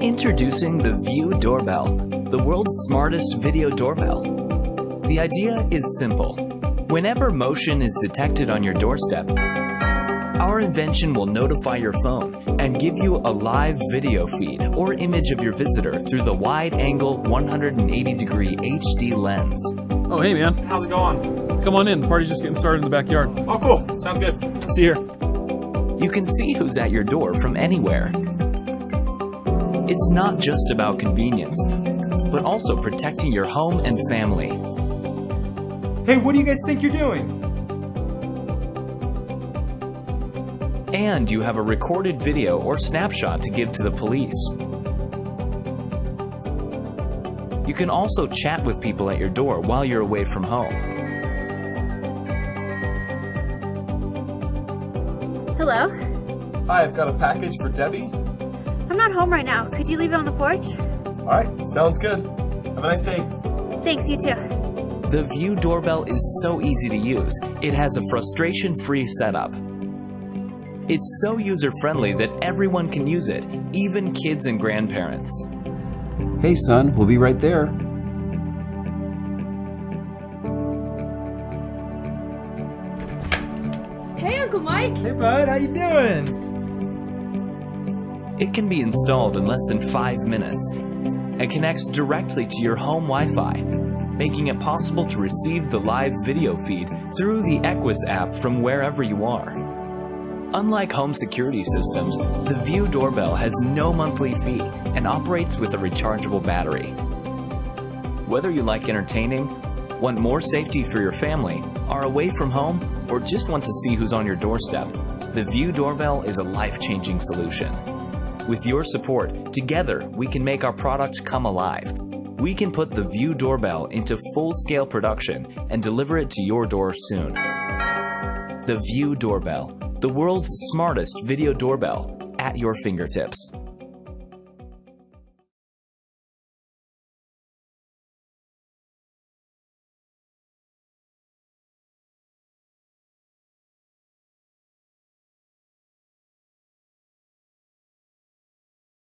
Introducing the VEIU Doorbell, the world's smartest video doorbell. The idea is simple. Whenever motion is detected on your doorstep, our invention will notify your phone and give you a live video feed or image of your visitor through the wide-angle 180-degree HD lens. Oh, hey man. How's it going? Come on in. The party's just getting started in the backyard. Oh, cool. Sounds good. See you here. You can see who's at your door from anywhere. It's not just about convenience, but also protecting your home and family. Hey, what do you guys think you're doing? And you have a recorded video or snapshot to give to the police. You can also chat with people at your door while you're away from home. Hello? Hi, I've got a package for Debbie. I'm not home right now. Could you leave it on the porch? Alright, sounds good. Have a nice day. Thanks, you too. The VEIU Doorbell is so easy to use. It has a frustration-free setup. It's so user-friendly that everyone can use it, even kids and grandparents. Hey son, we'll be right there. Hey, Uncle Mike! Hey bud, how you doing? It can be installed in less than 5 minutes and connects directly to your home Wi-Fi, making it possible to receive the live video feed through the Equus app from wherever you are. Unlike home security systems, the VEIU Doorbell has no monthly fee and operates with a rechargeable battery. Whether you like entertaining, want more safety for your family, are away from home, or just want to see who's on your doorstep, the VEIU Doorbell is a life-changing solution. With your support, together we can make our product come alive. We can put the VEIU Doorbell into full-scale production and deliver it to your door soon. The VEIU Doorbell, the world's smartest video doorbell, at your fingertips.